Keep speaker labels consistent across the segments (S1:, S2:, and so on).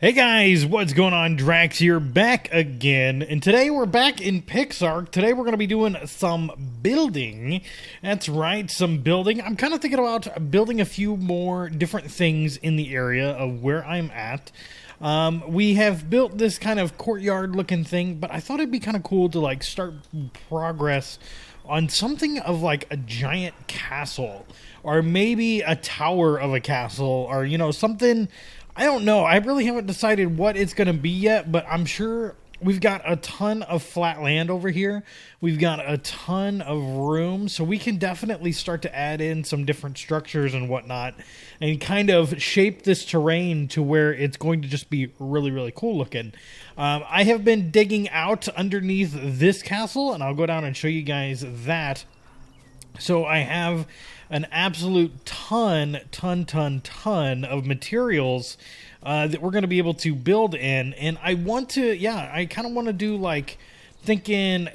S1: Hey guys, what's going on? Draax here, back again, and today we're back in PixArk. Today we're going to be doing some building. That's right, some building. I'm kind of thinking about building a few more different things in the area of where I'm at. We have built this kind of courtyard looking thing, but I thought it'd be kind of cool to like start progress on something of like a giant castle, or maybe a tower of a castle, or something. I don't know. I really haven't decided what it's going to be yet, but I'm sure we've got a ton of flat land over here. We've got a ton of room, so we can definitely start to add in some different structures and whatnot and kind of shape this terrain to where it's going to just be really, really cool looking. I have been digging out underneath this castle, and I'll go down and show you guys that. So I have an absolute ton of materials that we're going to be able to build in, and I want to, I kind of want to do like thinking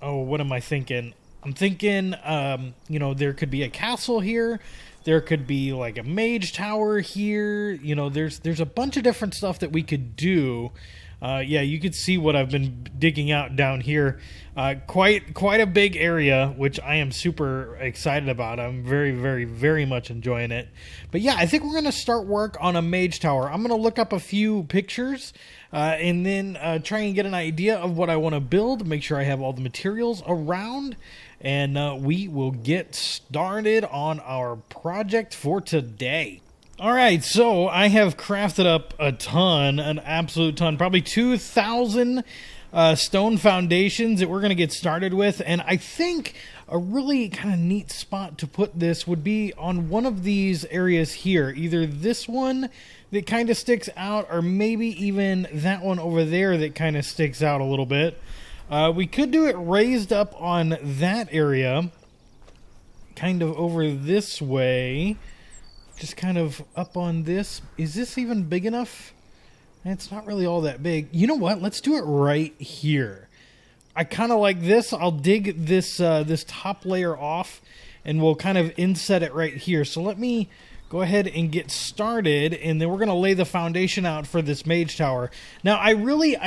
S1: what am I thinking? I'm thinking, there could be a castle here. There could be like a mage tower here. There's a bunch of different stuff that we could do. You could see what I've been digging out down here. Quite a big area, which I am super excited about. I'm very much enjoying it. But yeah, I think we're going to start work on a mage tower. I'm going to look up a few pictures and then try and get an idea of what I want to build, make sure I have all the materials around, and we will get started on our project for today. Alright, so I have crafted up a ton, an absolute ton, probably 2,000 stone foundations that we're going to get started with, and I think a really kind of neat spot to put this would be on one of these areas here, either this one that kind of sticks out, or maybe even that one over there that kind of sticks out a little bit. We could do it raised up on that area, kind of over this way. Just kind of up on this. Is this even big enough? It's not really all that big. You know what? Let's do it right here. I kind of like this. I'll dig this this top layer off, and we'll kind of inset it right here. So let me go ahead and get started, and then we're going to lay the foundation out for this mage tower. Now, I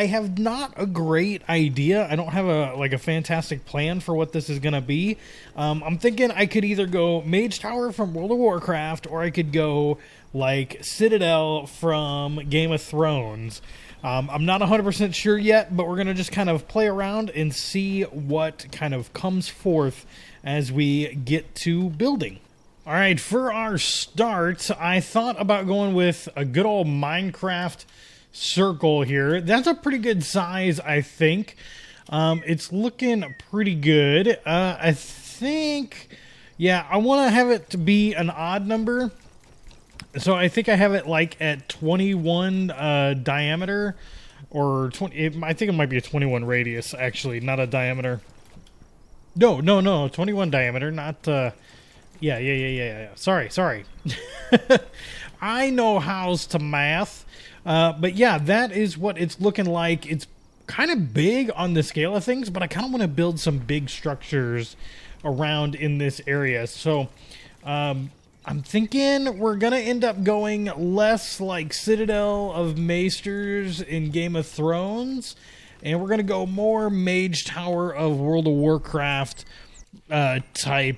S1: have not a great idea. I don't have a fantastic plan for what this is going to be. I'm thinking I could either go mage tower from World of Warcraft, or I could go like Citadel from Game of Thrones. I'm not 100% sure yet, but we're going to just kind of play around and see what kind of comes forth as we get to building. Alright, for our start, I thought about going with a good old Minecraft circle here. That's a pretty good size, I think. It's looking pretty good. I think, I want to have it to be an odd number. So I think I have it like at 21 diameter, or 20. I think it might be a 21 radius, actually, not a diameter. No, 21 diameter, not... Yeah. Sorry. I know how's to math. But yeah, that is what it's looking like. It's kind of big on the scale of things, but I kind of want to build some big structures around in this area. So I'm thinking we're going to end up going less like Citadel of Maesters in Game of Thrones, and we're going to go more Mage Tower of World of Warcraft type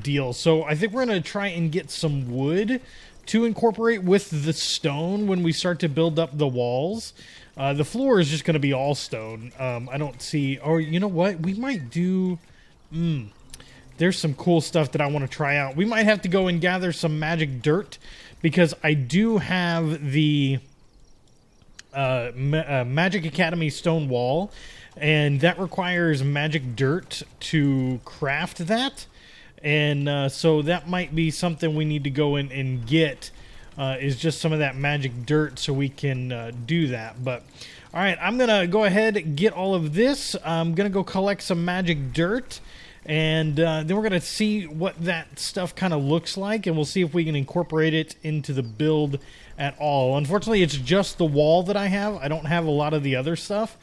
S1: deal. So I think we're going to try and get some wood to incorporate with the stone when we start to build up the walls. The floor is just going to be all stone. I don't see... Or you know what? We might do... There's some cool stuff that I want to try out. We might have to go and gather some magic dirt, because I do have the Magic Academy stone wall, and that requires magic dirt to craft that. And so that might be something we need to go in and get, is just some of that magic dirt so we can do that. But, alright, I'm going to go ahead and get all of this. I'm going to go collect some magic dirt, and then we're going to see what that stuff kind of looks like, and we'll see if we can incorporate it into the build at all. Unfortunately, it's just the wall that I have. I don't have a lot of the other stuff,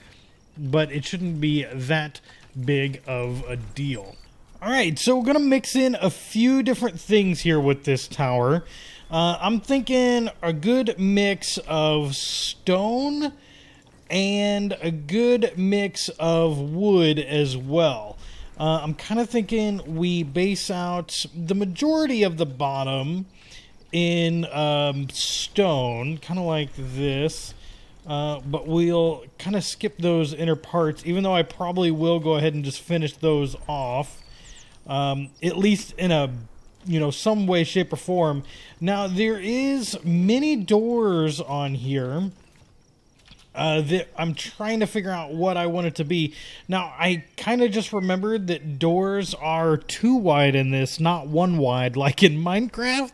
S1: but it shouldn't be that big of a deal. Alright, so we're going to mix in a few different things here with this tower. I'm thinking a good mix of stone and a good mix of wood as well. I'm kind of thinking we base out the majority of the bottom in stone, kind of like this. But we'll kind of skip those inner parts, even though I probably will go ahead and just finish those off. At least in a, some way, shape, or form. Now, there is many doors on here. That I'm trying to figure out what I want it to be. Now, I kind of just remembered that doors are 2 wide in this, not 1 wide, like in Minecraft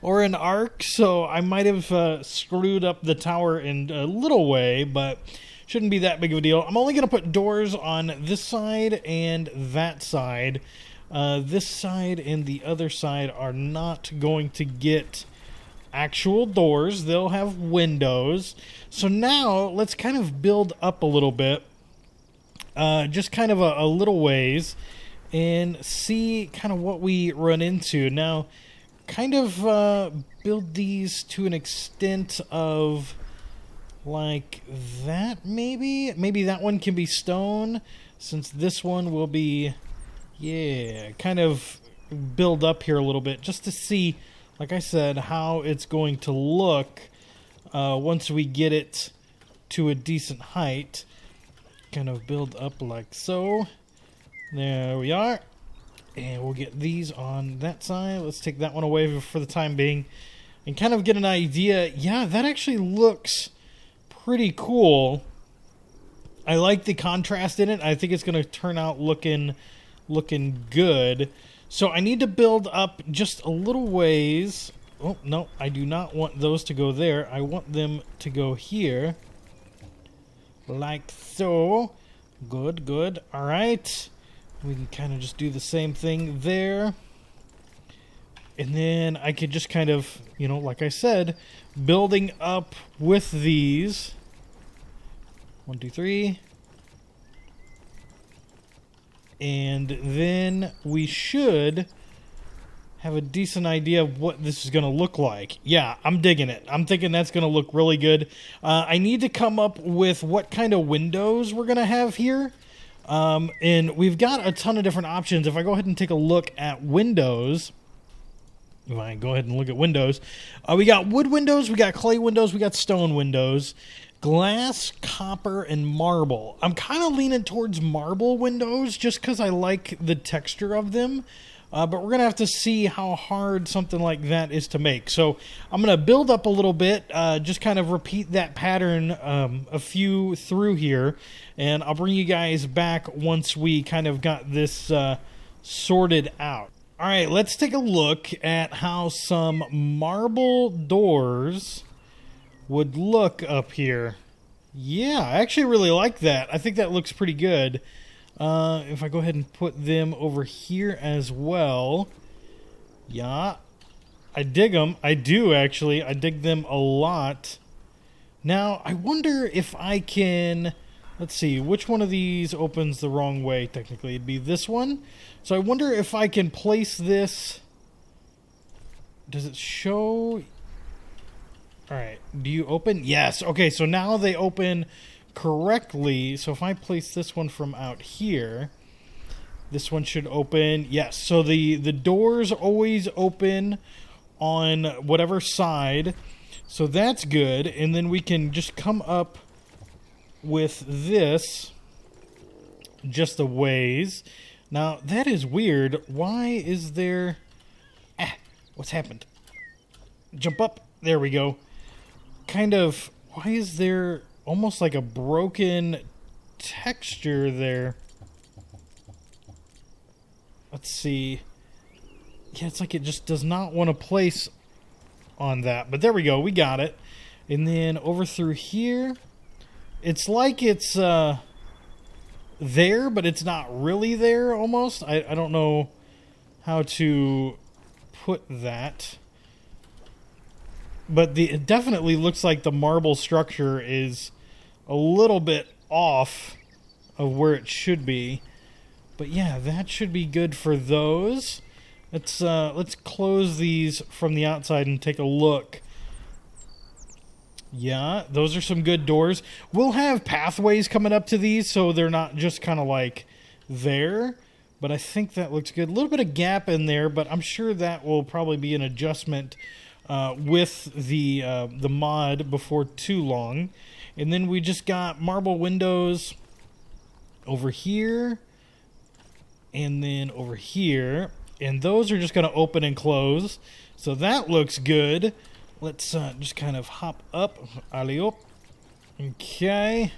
S1: or in Ark. So I might have screwed up the tower in a little way, but shouldn't be that big of a deal. I'm only going to put doors on this side and that side. This side and the other side are not going to get actual doors. They'll have windows. So now let's kind of build up a little bit, just kind of a little ways, and see kind of what we run into. Now, kind of build these to an extent of like that, maybe? Maybe that one can be stone, since this one will be, yeah, kind of build up here a little bit, just to see, like I said, how it's going to look once we get it to a decent height. Kind of build up like so. There we are. And we'll get these on that side. Let's take that one away for the time being. And kind of get an idea. Yeah, that actually looks pretty cool. I like the contrast in it. I think it's going to turn out looking good. So I need to build up just a little ways. Oh, no, I do not want those to go there. I want them to go here. Like so. Good, good. All right. We can kind of just do the same thing there. And then I could just kind of, like I said, building up with these. 1, 2, 3. And then we should have a decent idea of what this is going to look like. Yeah, I'm digging it. I'm thinking that's going to look really good. I need to come up with what kind of windows we're going to have here. And we've got a ton of different options. If I go ahead and take a look at windows, we got wood windows, we got clay windows, we got stone windows, glass, copper, and marble. I'm kind of leaning towards marble windows just because I like the texture of them. But we're going to have to see how hard something like that is to make. So I'm going to build up a little bit, just kind of repeat that pattern a few through here. And I'll bring you guys back once we kind of got this sorted out. All right, let's take a look at how some marble doors would look up here. Yeah, I actually really like that. I think that looks pretty good. If I go ahead and put them over here as well. Yeah, I dig them. I do, actually. I dig them a lot. Now, I wonder if I can... Let's see, which one of these opens the wrong way, technically? It'd be this one. So I wonder if I can place this... Does it show... Alright, do you open? Yes, okay, so now they open correctly. So if I place this one from out here, this one should open. Yes, so the doors always open on whatever side. So that's good. And then we can just come up with this just a ways. Now, that is weird. Why is there... what's happened? Jump up. There we go. Kind of... Why is there almost like a broken texture there? Let's see. Yeah, it's like it just does not want to place on that. But there we go. We got it. And then over through here... It's like it's there, but it's not really there, almost. I don't know how to put that. But it definitely looks like the marble structure is a little bit off of where it should be. But yeah, that should be good for those. Let's close these from the outside and take a look. Yeah, those are some good doors. We'll have pathways coming up to these, so they're not just kind of like there. But I think that looks good. A little bit of gap in there, but I'm sure that will probably be an adjustment with the mod before too long. And then we just got marble windows over here, and then over here. And those are just going to open and close. So that looks good. Let's just kind of hop up. Alley-op. Okay.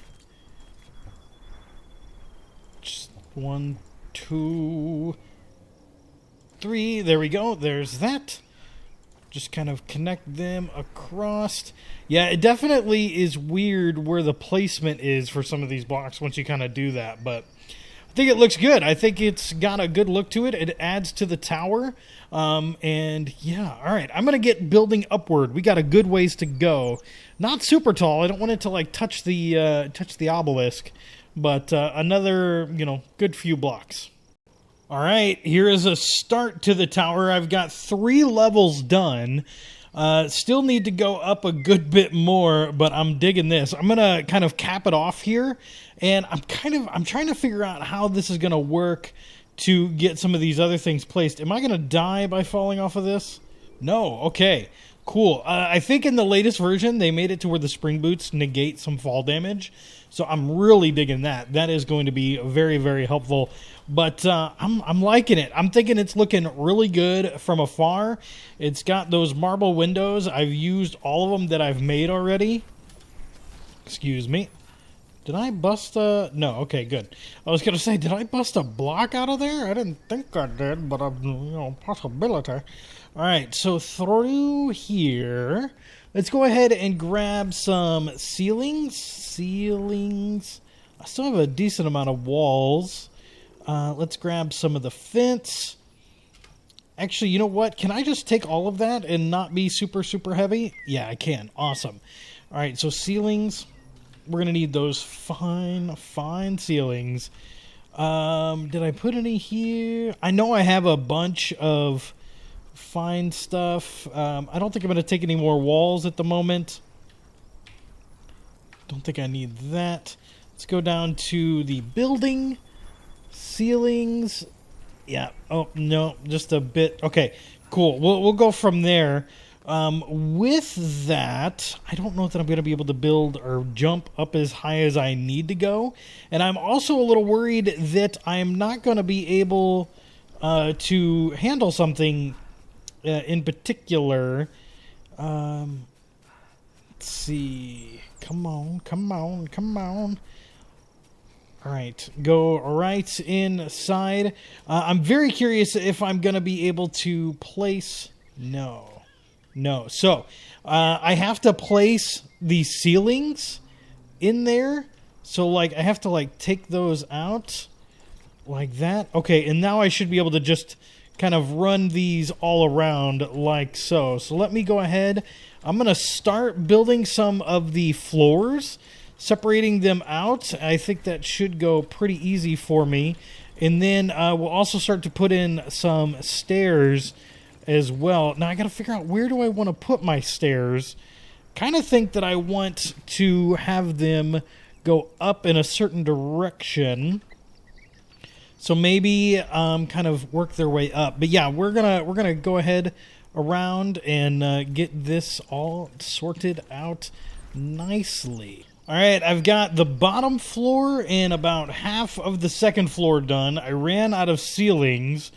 S1: Just 1, 2, 3. There we go. There's that. Just kind of connect them across. Yeah, it definitely is weird where the placement is for some of these blocks once you kind of do that. But I think it looks good. I think it's got a good look to it. It adds to the tower. And yeah, all right. I'm going to get building upward. We got a good ways to go. Not super tall. I don't want it to like touch the obelisk, but another, good few blocks. All right, here is a start to the tower. I've got 3 levels done. Still need to go up a good bit more, but I'm digging this. I'm gonna kind of cap it off here, and I'm trying to figure out how this is gonna work to get some of these other things placed. Am I gonna die by falling off of this? No. Okay. Cool. I think in the latest version they made it to where the spring boots negate some fall damage, so I'm really digging that. That is going to be very, very helpful. But I'm liking it. I'm thinking it's looking really good from afar. It's got those marble windows. I've used all of them that I've made already. Excuse me. Did I bust a... No, okay, good. I was going to say, did I bust a block out of there? I didn't think I did, but possibility. All right, so through here, let's go ahead and grab some ceilings. I still have a decent amount of walls. Let's grab some of the fence. Actually, you know what? Can I just take all of that and not be super, super heavy? Yeah, I can. Awesome. All right, so ceilings. We're going to need those fine ceilings. Did I put any here? I know I have a bunch of fine stuff. I don't think I'm going to take any more walls at the moment. Don't think I need that. Let's go down to the building. Ceilings. Yeah. Oh, no. Just a bit. Okay, cool. We'll go from there. With that, I don't know that I'm going to be able to build or jump up as high as I need to go. And I'm also a little worried that I'm not going to be able to handle something in particular. Let's see. Come on. All right, go right inside. I'm very curious if I'm going to be able to place... No. So, I have to place the ceilings in there. So, like, I have to, like, take those out like that. Okay, and now I should be able to just kind of run these all around like so. So, let me go ahead. I'm going to start building some of the floors, separating them out. I think that should go pretty easy for me. And then we'll also start to put in some stairs as well. Now I got to figure out, where do I want to put my stairs? Kind of think that I want to have them go up in a certain direction. So maybe kind of work their way up. But yeah, we're gonna go ahead around and get this all sorted out nicely. All right, I've got the bottom floor and about half of the second floor done. I ran out of ceilings,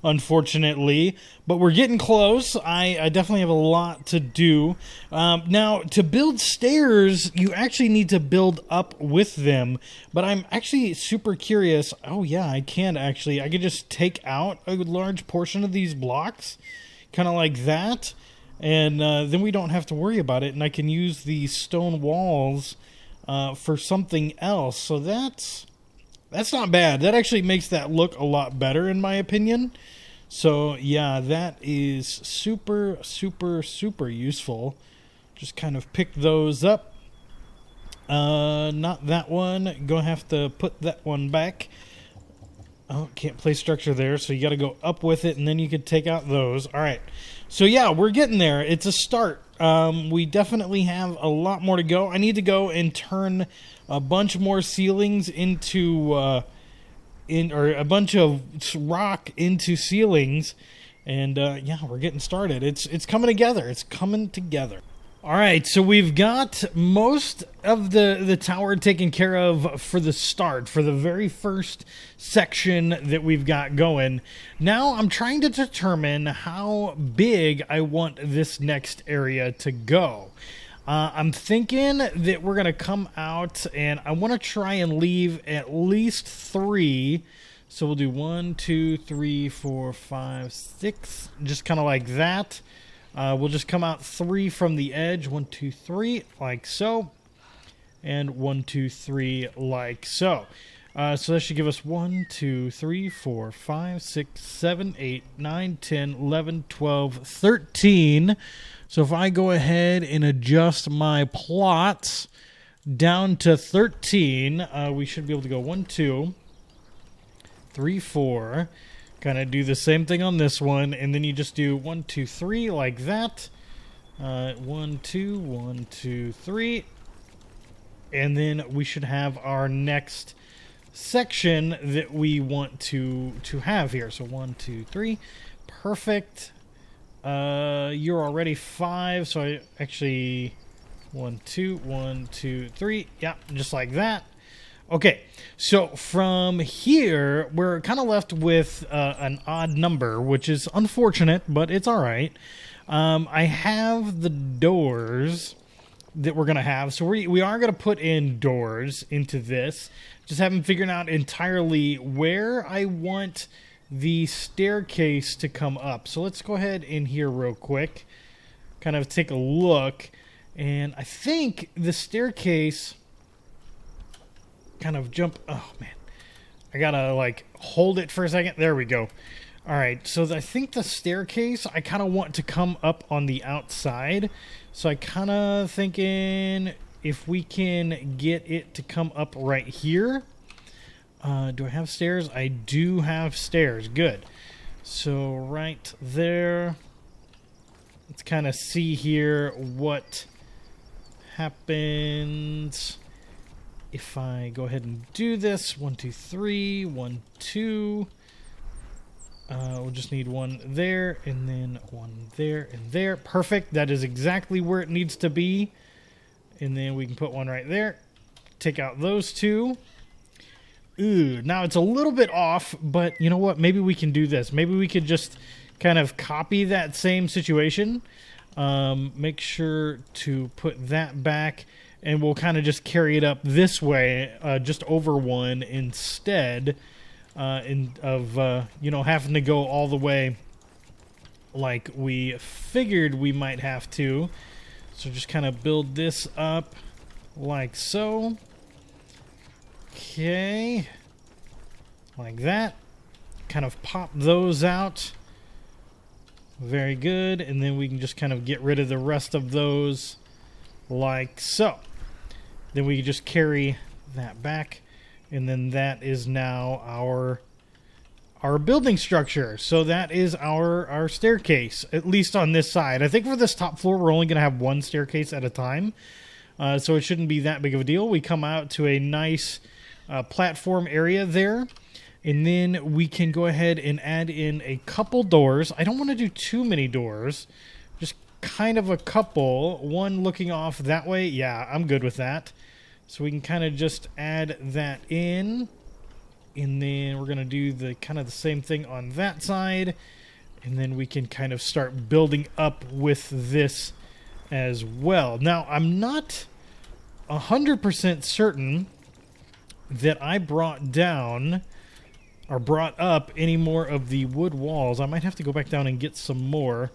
S1: unfortunately, but we're getting close. I definitely have a lot to do. Now, to build stairs, you actually need to build up with them, but I'm actually super curious. Oh yeah, I can actually. I could just take out a large portion of these blocks, kind of like that, and then we don't have to worry about it, and I can use these stone walls for something else. So that's not bad. That actually makes that look a lot better, in my opinion. So yeah, that is super, super, super useful. Just kind of pick those up. Not that one. Gonna have to put that one back. Oh, can't place structure there, so you got to go up with it, and then you can take out those. All right. So, yeah, we're getting there. It's a start. We definitely have a lot more to go. I need to go and turn a bunch more ceilings into, or a bunch of rock into ceilings. And, yeah, we're getting started. It's coming together. It's coming together. All right, so we've got most of the tower taken care of for the start, for the very first section that we've got going. Now I'm trying to determine how big I want this next area to go. I'm thinking that we're going to come out, and I want to try and leave at least 3. So we'll do 1, 2, 3, 4, 5, 6, just kind of like that. We'll just come out 3 from the edge. 1, 2, 3, like so. And 1, 2, 3, like so. So that should give us 1, 2, 3, 4, 5, 6, 7, 8, 9, 10, 11, 12, 13. So if I go ahead and adjust my plots down to 13, we should be able to go 1, 2, 3, 4. Kind of do the same thing on this one, and then you just do 1, 2, 3 like that. 1, 2, 1, 2, 3, and then we should have our next section that we want to have here. So 1, 2, 3, perfect. You're already 5, so I actually 1, 2, 1, 2, 3. Yeah, just like that. Okay, so from here, we're kind of left with an odd number, which is unfortunate, but it's all right. I have the doors that we're going to have, so we are going to put in doors into this. Just haven't figured out entirely where I want the staircase to come up. So let's go ahead in here real quick, kind of take a look, and I think the staircase... kind of jump. Oh man, I gotta like hold it for a second. There we go. All right, so I think the staircase I kind of want to come up on the outside, so I kind of thinking if we can get it to come up right here. Do I have stairs? I do have stairs. Good. So right there, let's kind of see here what happens if I go ahead and do this. 1, 2, 3, 1, 2. We'll just need 1 there, and then 1 there, and there. Perfect. That is exactly where it needs to be. And then we can put 1 right there. Take out those 2. Ooh, now it's a little bit off, but you know what? Maybe we can do this. Maybe we could just kind of copy that same situation. Make sure to put that back. And we'll kind of just carry it up this way, just over 1 instead of having to go all the way like we figured we might have to. So just kind of build this up like so. Okay. Like that. Kind of pop those out. Very good. And then we can just kind of get rid of the rest of those like so. Then we just carry that back, and then that is now our building structure. So that is our staircase, at least on this side. I think for this top floor, we're only going to have 1 staircase at a time, so it shouldn't be that big of a deal. We come out to a nice platform area there, and then we can go ahead and add in a couple doors. I don't want to do too many doors, just kind of a couple. 1 looking off that way. Yeah, I'm good with that. So we can kind of just add that in, and then we're going to do the kind of the same thing on that side, and then we can kind of start building up with this as well. Now, I'm not 100% certain that I brought down or brought up any more of the wood walls. I might have to go back down and get some more.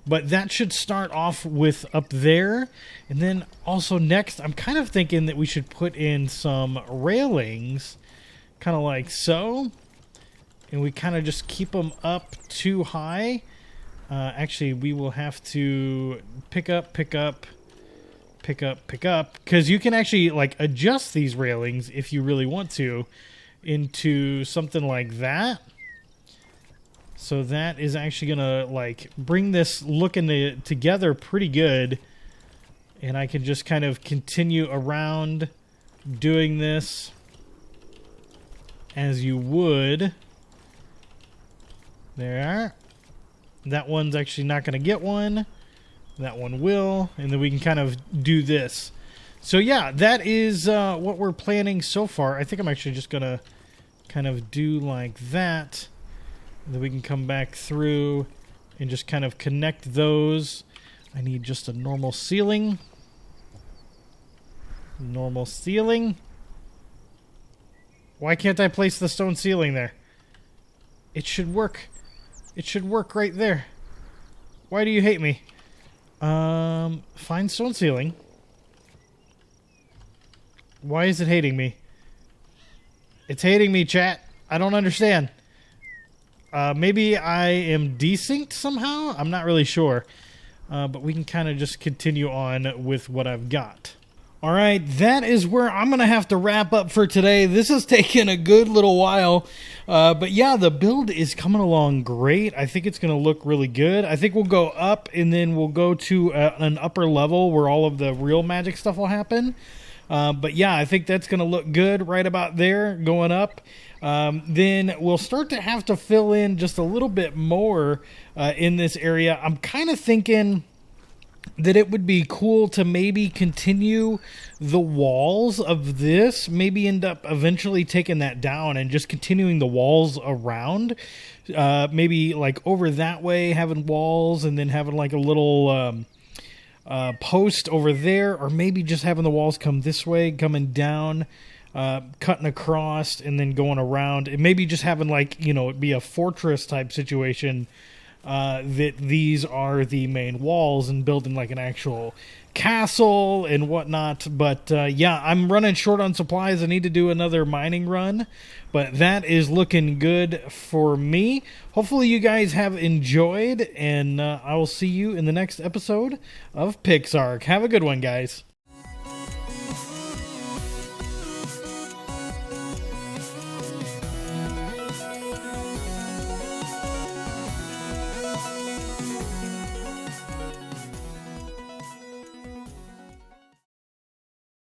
S1: But that should start off with up there. And then also next, I'm kind of thinking that we should put in some railings, kind of like so. And we kind of just keep them up too high. Actually, we will have to pick up. Because you can actually like adjust these railings if you really want to. into something like that. So that is actually going to like bring this looking together pretty good. And I can just kind of continue around doing this as you would. There. That one's actually not going to get one. That one will. And then we can kind of do this. So yeah, that is what we're planning so far. I think I'm actually just going to kind of do like that. And then we can come back through and just kind of connect those. I need just a normal ceiling. Normal ceiling. Why can't I place the stone ceiling there? It should work. It should work right there. Why do you hate me? Find stone ceiling. Why is it hating me? It's hating me, chat. I don't understand. Maybe I am desynced somehow? I'm not really sure. But we can kind of just continue on with what I've got. Alright, that is where I'm going to have to wrap up for today. This has taken a good little while. But yeah, the build is coming along great. I think it's going to look really good. I think we'll go up and then we'll go to an upper level where all of the real magic stuff will happen. But yeah, I think that's going to look good right about there going up. Then we'll start to have to fill in just a little bit more in this area. I'm kind of thinking that it would be cool to maybe continue the walls of this, maybe end up eventually taking that down and just continuing the walls around. Maybe like over that way, having walls and then having like a little post over there, or maybe just having the walls come this way, coming down, cutting across and then going around, and maybe just having like, you know, it'd be a fortress type situation. That these are the main walls and building like an actual castle and whatnot. But yeah, I'm running short on supplies. I need to do another mining run, but that is looking good for me. Hopefully you guys have enjoyed, and I will see you in the next episode of PixArk. Have a good one, guys.